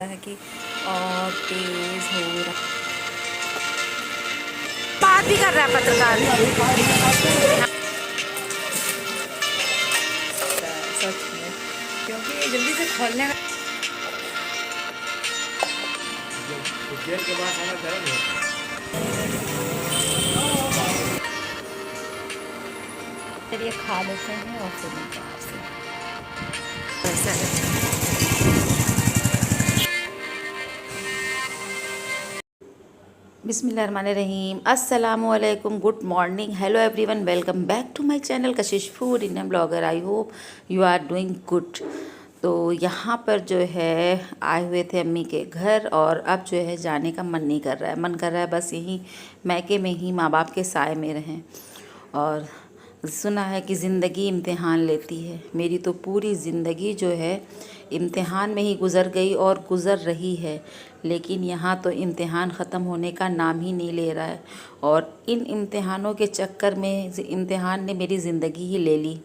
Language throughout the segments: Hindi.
है कि और तेज हो रहा। बात भी कर रहा है पत्रकार। सच में, क्योंकि जल्दी से खोलने का देर के बाद हमारा गर्म होता है। चलिए खा लेते हैं और फिर मिलते हैं आपसे। ऐसा है। बिस्मिल्लाहिर्रहमानिर्रहीम, अस्सलामुअलैकुम, good morning, hello everyone, welcome back to my channel Kashish food Indian blogger. I hope you are doing good. तो यहाँ पर जो है आए हुए थे अम्मी के घर, और अब जो है जाने का मन नहीं कर रहा है। मन कर रहा है बस यहीं मैके में ही माँ बाप के साए में रहें। और सुना है कि ज़िंदगी इम्तिहान लेती है। मेरी तो पूरी ज़िंदगी जो है इम्तिहान में ही गुज़र गई और गुज़र रही है, लेकिन यहाँ तो इम्तिहान ख़त्म होने का नाम ही नहीं ले रहा है। और इन इम्तिहानों के चक्कर में इम्तिहान ने मेरी ज़िंदगी ही ले ली।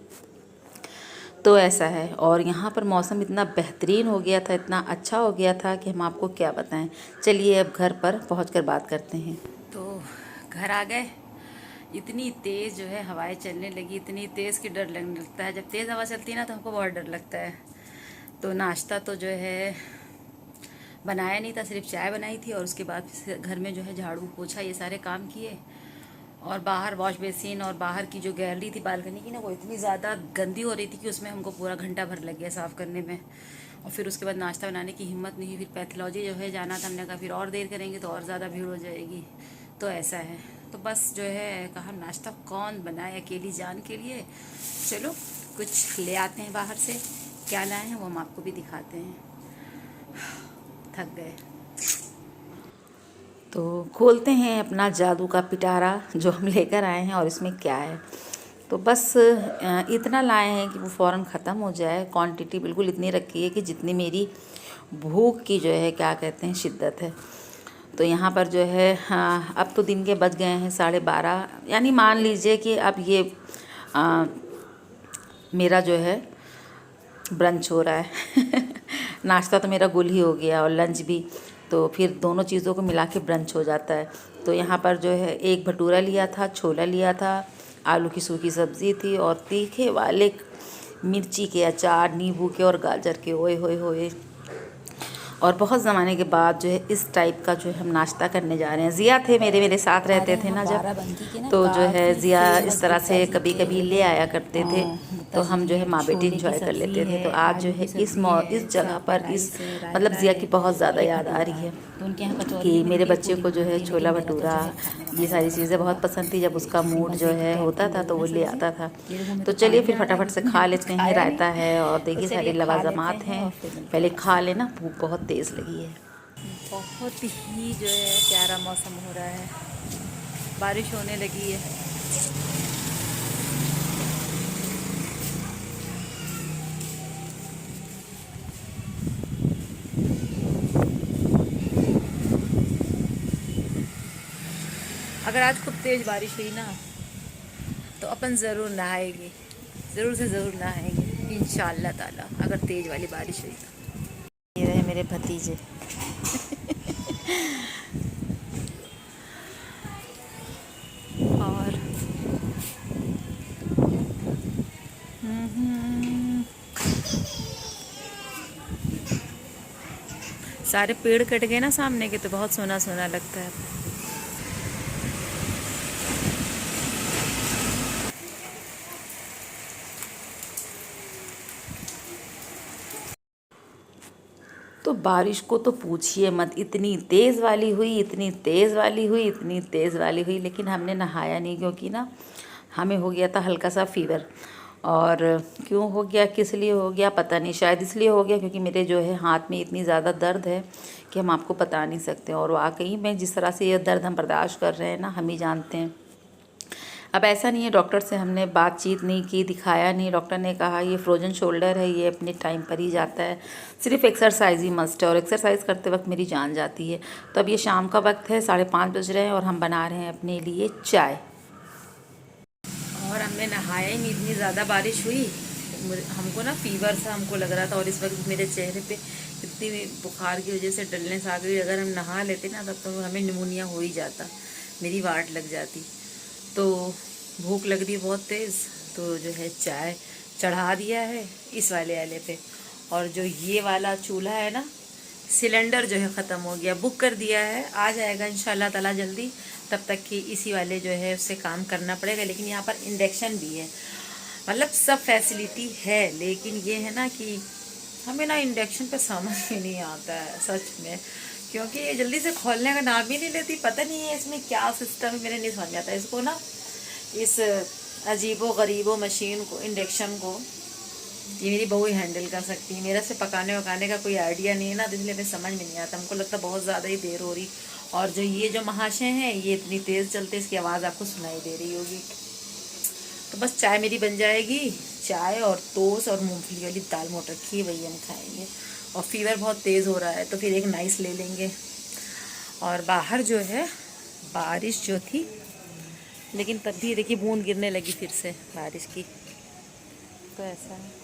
तो ऐसा है। और यहाँ पर मौसम इतना बेहतरीन हो गया था, इतना अच्छा हो गया था कि हम आपको क्या बताएं। चलिए अब घर पर पहुँचकर बात करते हैं। तो घर आ गए। इतनी तेज़ जो है हवाएं चलने लगी, इतनी तेज़ कि डर लगने लगता है। जब तेज़ हवा चलती है ना तो हमको बहुत डर लगता है। तो नाश्ता तो जो है बनाया नहीं था, सिर्फ चाय बनाई थी। और उसके बाद घर में जो है झाड़ू पोछा ये सारे काम किए। और बाहर वॉश बेसिन और बाहर की जो गैलरी थी बालकनी की ना, वो इतनी ज़्यादा गंदी हो रही थी कि उसमें हमको पूरा घंटा भर लग गया साफ़ करने में। और फिर उसके बाद नाश्ता बनाने की हिम्मत नहीं हुई। फिर पैथोलॉजी जो है जाना था, हमने कहा फिर और देर करेंगे तो और ज़्यादा भीड़ हो जाएगी। तो ऐसा है। तो बस जो है कहा नाश्ता कौन बनाए अकेली जान के लिए, चलो कुछ ले आते हैं बाहर से। क्या लाए हैं वो हम आपको भी दिखाते हैं। थक गए। तो खोलते हैं अपना जादू का पिटारा जो हम लेकर आए हैं, और इसमें क्या है। तो बस इतना लाए हैं कि वो फ़ौरन ख़त्म हो जाए। क्वांटिटी बिल्कुल इतनी रखी है कि जितनी मेरी भूख की जो है क्या कहते हैं शिद्दत है। तो यहाँ पर जो है हाँ, अब तो दिन के बज गए हैं 12:30, यानी मान लीजिए कि अब ये मेरा जो है ब्रंच हो रहा है। नाश्ता तो मेरा गुल ही हो गया और लंच भी, तो फिर दोनों चीज़ों को मिला के ब्रंच हो जाता है। तो यहाँ पर जो है एक भटूरा लिया था, छोला लिया था, आलू की सूखी सब्ज़ी थी, और तीखे वाले मिर्ची के अचार, नींबू के और गाजर के। ओए होए होए। और बहुत ज़माने के बाद जो है इस टाइप का जो है हम नाश्ता करने जा रहे हैं। ज़िया थे मेरे साथ रहते थे ना जब, तो जो है ज़िया इस तरह से कभी कभी ले आया करते थे, तो हम जो है माँ बेटी इंजॉय कर लेते थे। तो आज जो है इस जगह पर मतलब ज़िया की बहुत ज़्यादा याद आ रही है कि मेरे बच्चे को जो है छोला भटूरा ये सारी चीज़ें बहुत पसंद थी। जब उसका मूड जो है होता था तो वो ले आता था। तो चलिए फिर फटाफट से खा लेते हैं। रायता है और देखिए सारे लवाजमात हैं। पहले खा लेना, भूख बहुत तेज़ लगी है। बहुत ही जो है प्यारा मौसम हो रहा है, बारिश होने लगी है। अगर आज खूब तेज़ बारिश हुई ना तो अपन ज़रूर नहाएंगे, ज़रूर से ज़रूर नहाएंगे इंशाअल्लाह ताला, अगर तेज़ वाली बारिश हुई तो। ये रहे मेरे भतीजे। और सारे पेड़ कट गए ना सामने के, तो बहुत सोना सोना लगता है। तो बारिश को तो पूछिए मत, इतनी तेज़ वाली हुई, इतनी तेज़ वाली हुई, इतनी तेज़ वाली हुई, लेकिन हमने नहाया नहीं क्योंकि ना हमें हो गया था हल्का सा फीवर। और क्यों हो गया, किस लिए हो गया पता नहीं, शायद इसलिए हो गया क्योंकि मेरे जो है हाथ में इतनी ज़्यादा दर्द है कि हम आपको बता नहीं सकते। और वाकई में जिस तरह से ये दर्द हम बर्दाश्त कर रहे हैं ना, हम ही जानते हैं। अब ऐसा नहीं है, डॉक्टर से हमने बातचीत नहीं की, दिखाया नहीं। डॉक्टर ने कहा ये फ्रोजन शोल्डर है, ये अपने टाइम पर ही जाता है, सिर्फ एक्सरसाइज ही मस्ट है। और एक्सरसाइज करते वक्त मेरी जान जाती है। तो अब ये शाम का वक्त है, 5:30 बज रहे हैं और हम बना रहे हैं अपने लिए चाय। और हमने नहाया ही नहीं, इतनी ज़्यादा बारिश हुई। हमको ना फीवर सा हमको लग रहा था, और इस वक्त मेरे चेहरे पे इतनी बुखार की वजह से डलनेस आ गई, अगर हम नहा लेते ना तब तो हमें निमोनिया हो ही जाता, मेरी वाट लग जाती। तो भूख लग रही है बहुत तेज़, तो जो है चाय चढ़ा दिया है इस वाले आले पे। और जो ये वाला चूल्हा है ना, सिलेंडर जो है ख़त्म हो गया, बुक कर दिया है, आ जाएगा इंशाल्लाह ताला जल्दी। तब तक कि इसी वाले जो है उससे काम करना पड़ेगा। लेकिन यहाँ पर इंडक्शन भी है, मतलब सब फैसिलिटी है। लेकिन ये है ना कि हमें ना इंडक्शन पे समझ ही नहीं आता है सच में, क्योंकि ये जल्दी से खोलने का नाम ही नहीं लेती। पता नहीं है इसमें क्या सिस्टम है, मेरे नहीं समझ में आता इसको ना, इस अजीबो गरीबो मशीन को, इंडक्शन को। ये मेरी बहू ही हैंडल कर सकती है, मेरा से पकाने वकाने का कोई आइडिया नहीं है ना, तो इसलिए हमें समझ में नहीं आता। हमको लगता है बहुत ज़्यादा ही देर हो रही। और जो ये जो महाशय हैं ये इतनी तेज़ चलते, इसकी आवाज़ आपको सुनाई दे रही होगी। तो बस चाय मेरी बन जाएगी, चाय और टोस्ट और मूंगफली वाली दाल मोट रखी है, वही हम खाएंगे। और फीवर बहुत तेज़ हो रहा है तो फिर एक नाइस ले लेंगे। और बाहर जो है बारिश जो थी, लेकिन तब भी देखिए बूंद गिरने लगी फिर से बारिश की, तो ऐसा है।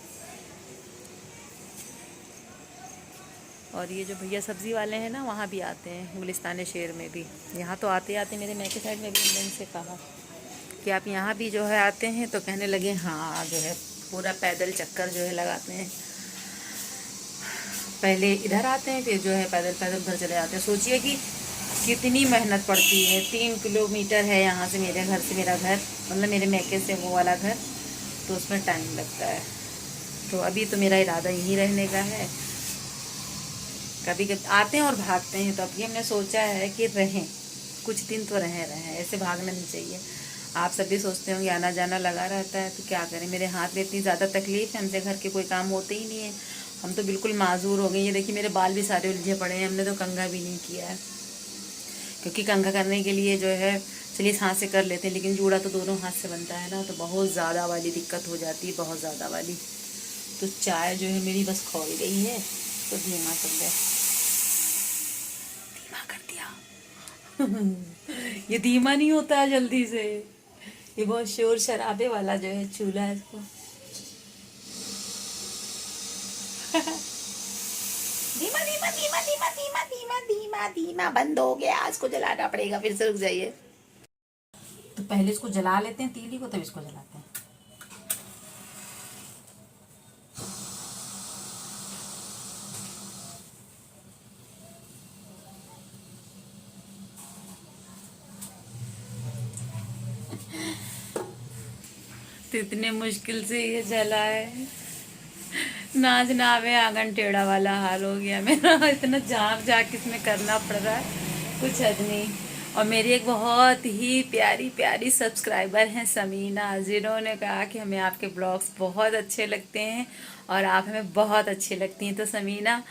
और ये जो भैया सब्ज़ी वाले हैं ना, वहाँ भी आते हैं, गुलिस्तान शहर में भी। यहाँ तो आते आते मेरे मैके साइड में भी मैंने इनसे कहा कि आप यहाँ भी जो है आते हैं, तो कहने लगे हाँ जो है पूरा पैदल चक्कर जो है लगाते हैं। पहले इधर आते हैं, फिर जो है पैदल पैदल उधर चले जाते हैं। सोचिए कि कितनी मेहनत पड़ती है। 3 किलोमीटर है यहाँ से, मेरे घर से मेरा घर, मतलब मेरे मैके से वो वाला घर, तो उसमें टाइम लगता है। तो अभी तो मेरा इरादा यहीं रहने का है। कभी कभी आते हैं और भागते हैं, तो अभी हमने सोचा है कि रहें, कुछ दिन तो रहें, ऐसे भागना नहीं चाहिए। आप सभी सोचते होंगे आना जाना लगा रहता है, तो क्या करें, मेरे हाथ में इतनी ज़्यादा तकलीफ़ है, हमसे घर के कोई काम होते ही नहीं है। हम तो बिल्कुल माजूर हो गए। ये देखिए मेरे बाल भी सारे उलझे पड़े हैं, हमने तो कंघा भी नहीं किया है, क्योंकि कंघा करने के लिए जो है चलिए इस हाथ से कर लेते हैं, लेकिन जूड़ा तो दोनों हाथ से बनता है ना, तो बहुत ज़्यादा वाली दिक्कत हो जाती है, बहुत ज़्यादा वाली। तो चाय जो है मेरी बस खोल गई है, तो धीमा कर दे, धीमा कर दिया। ये धीमा नहीं होता है जल्दी से, ये बहुत शोर शराबे वाला जो है चूल्हा है इसको। धीमा धीमा धीमा धीमा धीमा धीमा धीमा धीमा बंद हो गया, इसको जलाना पड़ेगा, फिर से रुक जाइए। तो पहले इसको जला लेते हैं तीली को, तब इसको जलाते हैं। तो इतने मुश्किल से ये जला है, नाच नावे आंगन टेढ़ा वाला हाल हो गया मेरा। इतना झाँक झाँक इसमें करना पड़ रहा है, कुछ हद नहीं। और मेरी एक बहुत ही प्यारी प्यारी सब्सक्राइबर हैं समीना, जिन्होंने कहा कि हमें आपके ब्लॉग्स बहुत अच्छे लगते हैं और आप हमें बहुत अच्छे लगती हैं। तो Samina,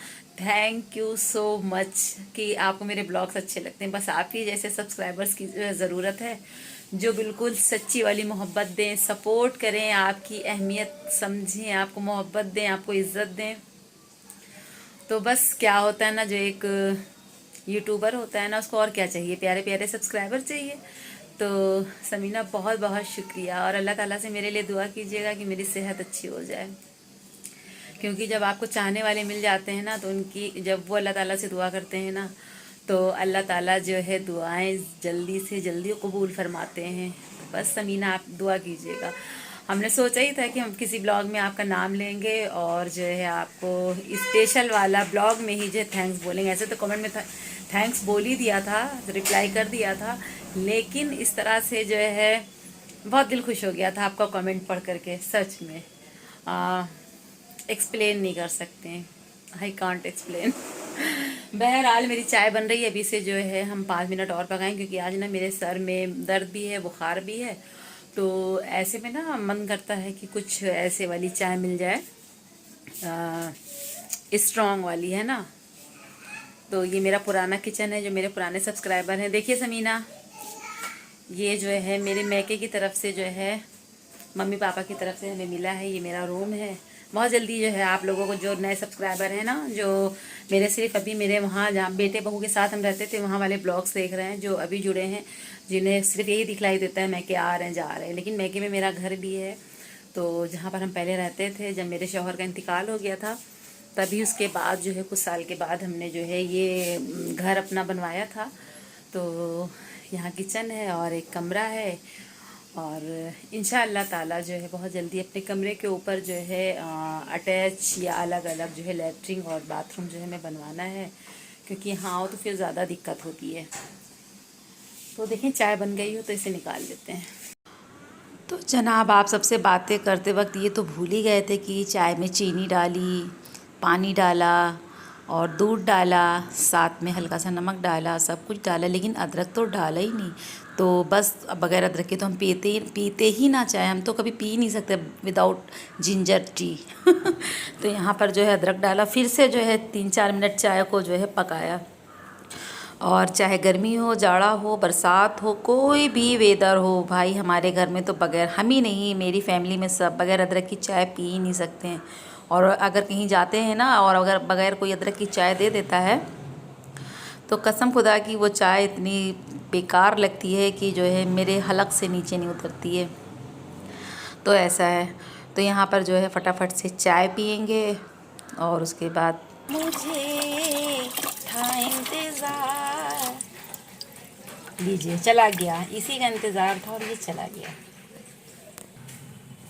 thank you so much कि आपको मेरे ब्लॉग्स अच्छे लगते हैं। बस आप ही जैसे सब्सक्राइबर्स की ज़रूरत है, जो बिल्कुल सच्ची वाली मोहब्बत दें, सपोर्ट करें, आपकी अहमियत समझें, आपको मोहब्बत दें, आपको इज़्ज़त दें। तो बस क्या होता है ना, जो एक यूट्यूबर होता है ना, उसको और क्या चाहिए, प्यारे प्यारे सब्सक्राइबर चाहिए। तो समीना बहुत बहुत शुक्रिया, और अल्लाह ताला से मेरे लिए दुआ कीजिएगा कि मेरी सेहत अच्छी हो जाए। क्योंकि जब आपको चाहने वाले मिल जाते हैं ना, तो उनकी जब वो अल्लाह ताला से दुआ करते हैं ना, तो अल्लाह ताला जो है दुआएं जल्दी से जल्दी कबूल फरमाते हैं। तो बस समीना आप दुआ कीजिएगा। हमने सोचा ही था कि हम किसी ब्लॉग में आपका नाम लेंगे और जो है आपको स्पेशल वाला ब्लॉग में ही जो थैंक्स बोलेंगे। ऐसे तो कमेंट में थैंक्स बोल ही दिया था, रिप्लाई कर दिया था, लेकिन इस तरह से जो है बहुत दिल खुश हो गया था आपका कमेंट पढ़ करके, सच में एक्सप्लेन नहीं कर सकते, आई कांट एक्सप्लेन। बहरहाल मेरी चाय बन रही है, अभी से जो है हम 5 मिनट और पकाएं, क्योंकि आज ना मेरे सर में दर्द भी है, बुखार भी है। तो ऐसे में ना मन करता है कि कुछ ऐसे वाली चाय मिल जाए, स्ट्रॉन्ग वाली, है ना। तो ये मेरा पुराना किचन है, जो मेरे पुराने सब्सक्राइबर हैं। देखिए समीना, ये जो है मेरे मैके की तरफ से जो है मम्मी पापा की तरफ से हमें मिला है, ये मेरा रूम है। बहुत जल्दी जो है आप लोगों को, जो नए सब्सक्राइबर हैं ना, जो मेरे सिर्फ अभी मेरे वहाँ जहाँ बेटे बहू के साथ हम रहते थे वहाँ वाले ब्लॉग्स देख रहे हैं, जो अभी जुड़े हैं, जिन्हें सिर्फ यही दिखलाई देता है मैके आ रहे हैं जा रहे हैं, लेकिन मैके में मेरा घर भी है। तो जहाँ पर हम पहले रहते थे, जब मेरे शौहर का इंतकाल हो गया था, तभी उसके बाद जो है कुछ साल के बाद हमने जो है ये घर अपना बनवाया था। तो यहाँ किचन है और एक कमरा है, और इंशाअल्लाह ताला जो है बहुत जल्दी अपने कमरे के ऊपर जो है अटैच या अलग अलग जो है लैट्रिन और बाथरूम जो है हमें बनवाना है, क्योंकि यहाँ आओ तो फिर ज़्यादा दिक्कत होती है। तो देखें चाय बन गई हो तो इसे निकाल लेते हैं। तो जनाब, आप सबसे बातें करते वक्त ये तो भूल ही गए थे कि चाय में चीनी डाली, पानी डाला और दूध डाला, साथ में हल्का सा नमक डाला, सब कुछ डाला, लेकिन अदरक तो डाला ही नहीं। तो बस अब बगैर अदरक के तो हम पीते ही ना चाय, हम तो कभी पी नहीं सकते विदाउट जिंजर टी। तो यहाँ पर जो है अदरक डाला, फिर से जो है 3-4 मिनट चाय को जो है पकाया। और चाहे गर्मी हो, जाड़ा हो, बरसात हो, कोई भी वेदर हो भाई, हमारे घर में तो बगैर, हम ही नहीं मेरी फैमिली में सब बगैर अदरक की चाय पी ही नहीं सकते हैं। और अगर कहीं जाते हैं ना और अगर बगैर कोई अदरक की चाय दे देता है तो कसम खुदा की वो चाय इतनी बेकार लगती है कि जो है मेरे हलक से नीचे नहीं उतरती है। तो ऐसा है। तो यहाँ पर जो है फटाफट से चाय पियेंगे और उसके बाद मुझे था इंतज़ार, लीजिए चला गया, इसी का इंतज़ार था और ये चला गया।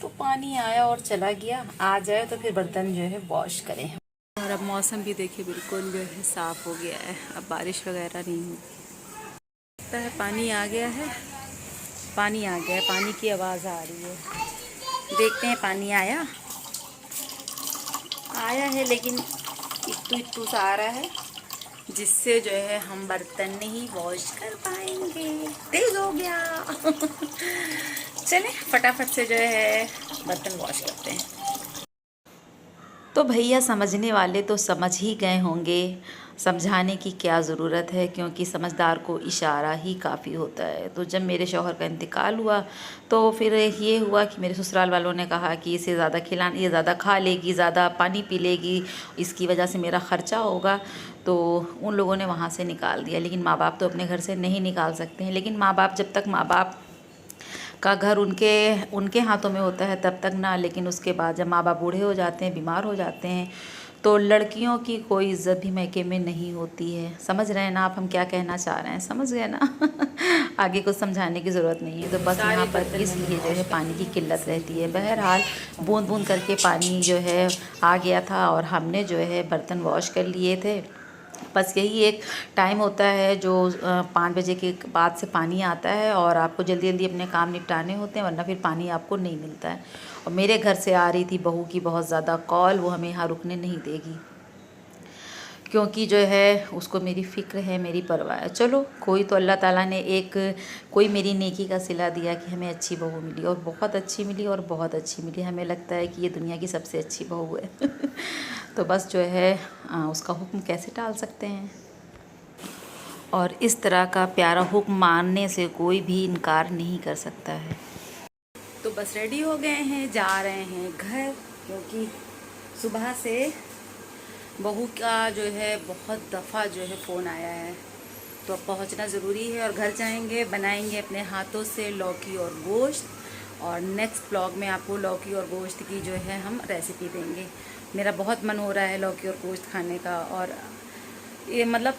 तो पानी आया और चला गया, आ जाए तो फिर बर्तन जो है वॉश करें। और अब मौसम भी देखिए बिल्कुल जो है साफ़ हो गया है, अब बारिश वगैरह नहीं होगी। लगता है पानी आ गया है, पानी आ गया है, पानी की आवाज़ आ रही है। देखते हैं पानी आया है, लेकिन इट्टू सा आ रहा है जिससे जो है हम बर्तन नहीं वॉश कर पाएंगे। तेज हो गया। चलें फटाफट से जो है बर्तन वॉश करते हैं। तो भैया समझने वाले तो समझ ही गए होंगे, समझाने की क्या ज़रूरत है, क्योंकि समझदार को इशारा ही काफ़ी होता है। तो जब मेरे शौहर का इंतकाल हुआ तो फिर ये हुआ कि मेरे ससुराल वालों ने कहा कि इसे ज़्यादा खिलाना, ये ज़्यादा खा लेगी, ज़्यादा पानी पी लेगी, इसकी वजह से मेरा ख़र्चा होगा। तो उन लोगों ने वहाँ से निकाल दिया। लेकिन माँ बाप तो अपने घर से नहीं निकाल सकते हैं। लेकिन माँ बाप, जब तक माँ बाप का घर उनके हाथों में होता है तब तक ना, लेकिन उसके बाद जब माँ बाप बूढ़े हो जाते हैं, बीमार हो जाते हैं, तो लड़कियों की कोई इज़्ज़त भी मैके में नहीं होती है। समझ रहे हैं ना आप हम क्या कहना चाह रहे हैं? समझ गए ना? आगे कुछ समझाने की ज़रूरत नहीं है। तो बस यहाँ पर इसलिए जो है पानी की किल्लत रहती है। बहरहाल बूंद बूंद करके पानी जो है आ गया था और हमने जो है बर्तन वॉश कर लिए थे। बस यही एक टाइम होता है जो 5 बजे के बाद से पानी आता है और आपको जल्दी जल्दी अपने काम निपटाने होते हैं, वरना फिर पानी आपको नहीं मिलता है। और मेरे घर से आ रही थी बहू की बहुत ज़्यादा कॉल, वो हमें यहाँ रुकने नहीं देगी, क्योंकि जो है उसको मेरी फ़िक्र है, मेरी परवाह है। चलो कोई तो अल्लाह ताला ने कोई मेरी नेकी का सिला दिया कि हमें अच्छी बहू मिली, और बहुत अच्छी मिली और बहुत अच्छी मिली। हमें लगता है कि ये दुनिया की सबसे अच्छी बहू है। तो बस जो है उसका हुक्म कैसे टाल सकते हैं। और इस तरह का प्यारा हुक्म मानने से कोई भी इनकार नहीं कर सकता है। तो बस रेडी हो गए हैं, जा रहे हैं घर, क्योंकि सुबह से बहू का जो है बहुत दफ़ा जो है फ़ोन आया है, तो अब पहुंचना ज़रूरी है। और घर जाएंगे, बनाएंगे अपने हाथों से लौकी और गोश्त, और नेक्स्ट ब्लॉग में आपको लौकी और गोश्त की जो है हम रेसिपी देंगे। मेरा बहुत मन हो रहा है लौकी और गोश्त खाने का, और ये मतलब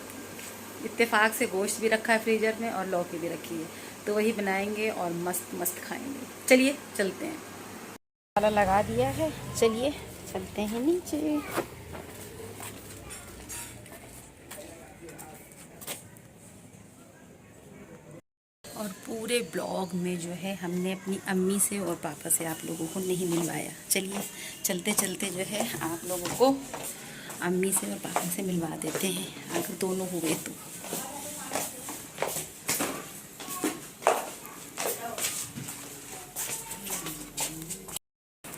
इत्तेफाक से गोश्त भी रखा है फ्रीज़र में और लौकी भी रखी है, तो वही बनाएंगे और मस्त मस्त खाएंगे। चलिए चलते हैं। मसाला लगा दिया है, चलिए चलते हैं नीचे। और पूरे ब्लॉग में जो है हमने अपनी अम्मी से और पापा से आप लोगों को नहीं मिलवाया। चलिए चलते चलते जो है आप लोगों को अम्मी से और पापा से मिलवा देते हैं, अगर दोनों हुए तो।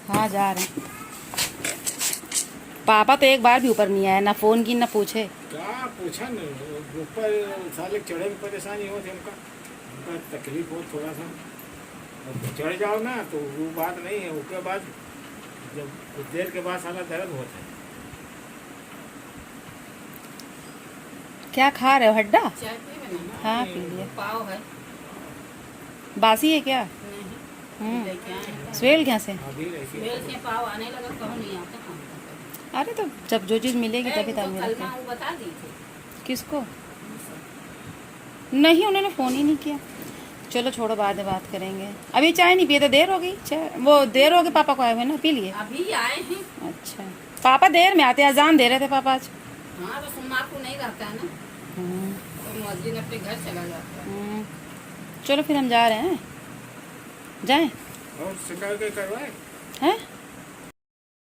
हाँ जा रहे हैं। पापा तो एक बार भी ऊपर नहीं आया, ना फ़ोन की ना पूछे। क्या पूछा नहीं, ऊपर साले चढ़े में परेशानी हो थी, उनका तकलीफ हो थोड़ा सा। और चढ़ जाओ ना तो वो बात नहीं है, उसके बाद जब कुछ देर के बाद साला दर्द होता है। क्या खा रहे हो? हड्डा? हाँ पी लिया। पाव है, बासी है क्या? स्वेल क्या से? अभी वेल से पाव आने लगा, कहो नहीं आता। अरे तो जब जो चीज़ मिलेगी तभी तो तालमेल कलमा रखें। वो बता दी थी। किसको? नहीं, उन्होंने फ़ोन ही नहीं किया। चलो छोड़ो, बाद में बात करेंगे। अभी चाय नहीं पिए तो देर हो गई। चाय वो देर हो गई, पापा को आए हुए ना, पी लिए? अभी आए हैं। अच्छा, पापा देर में आते, अजान दे रहे थे पापा आज। हाँ तो सोमवार को नहीं रहता है ना, हम्म, तो मुअज्जिन अपने घर चला जाता है। हम्म। चलो फिर हम जा रहे हैं, जाएं? और शिकायत के करवाए हैं?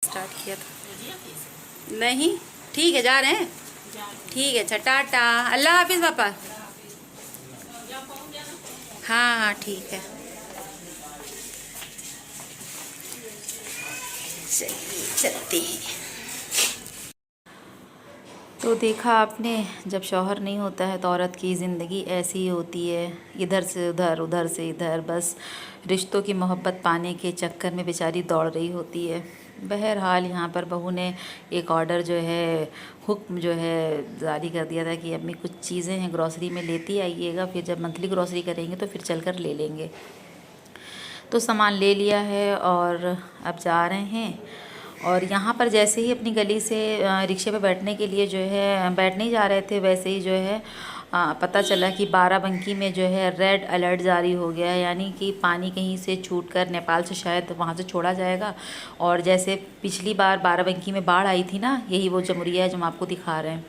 स्टार्ट किया था। नहीं, ठीक है, जा रहे हैं। ठीक है, अच्छा, टाटा, अल्लाह हाफिज़ पापा। हाँ हाँ ठीक है, चलिए चलते हैं। तो देखा आपने, जब शौहर नहीं होता है तो औरत की ज़िंदगी ऐसी ही होती है, इधर से उधर, उधर से इधर, बस रिश्तों की मोहब्बत पाने के चक्कर में बेचारी दौड़ रही होती है। बहरहाल यहाँ पर बहू ने एक ऑर्डर जो है, हुक्म जो है जारी कर दिया था कि अम्मी कुछ चीज़ें हैं ग्रॉसरी में लेती आइएगा, फिर जब मंथली ग्रॉसरी करेंगे तो फिर चलकर ले लेंगे। तो सामान ले लिया है और अब जा रहे हैं। और यहाँ पर जैसे ही अपनी गली से रिक्शे पे बैठने के लिए जो है बैठने ही जा रहे थे, वैसे ही जो है पता चला कि बाराबंकी में जो है रेड अलर्ट जारी हो गया है, यानी कि पानी कहीं से छूटकर नेपाल से शायद वहाँ से छोड़ा जाएगा। और जैसे पिछली बार बाराबंकी में बाढ़ आई थी ना, यही वो जमुरिया है जो हम आपको दिखा रहे हैं,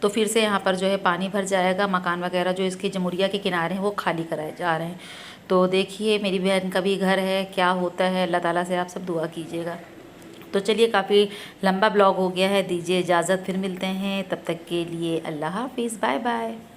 तो फिर से यहाँ पर जो है पानी भर जाएगा। मकान वगैरह जो इसके जमुरिया के किनारे हैं वो खाली कराए जा रहे हैं। तो देखिए, मेरी बहन का भी घर है, क्या होता है, अल्लाह ताला से आप सब दुआ कीजिएगा। तो चलिए, काफ़ी लंबा ब्लॉग हो गया है, दीजिए इजाज़त, फिर मिलते हैं, तब तक के लिए अल्लाह हाफिज़, बाय बाय।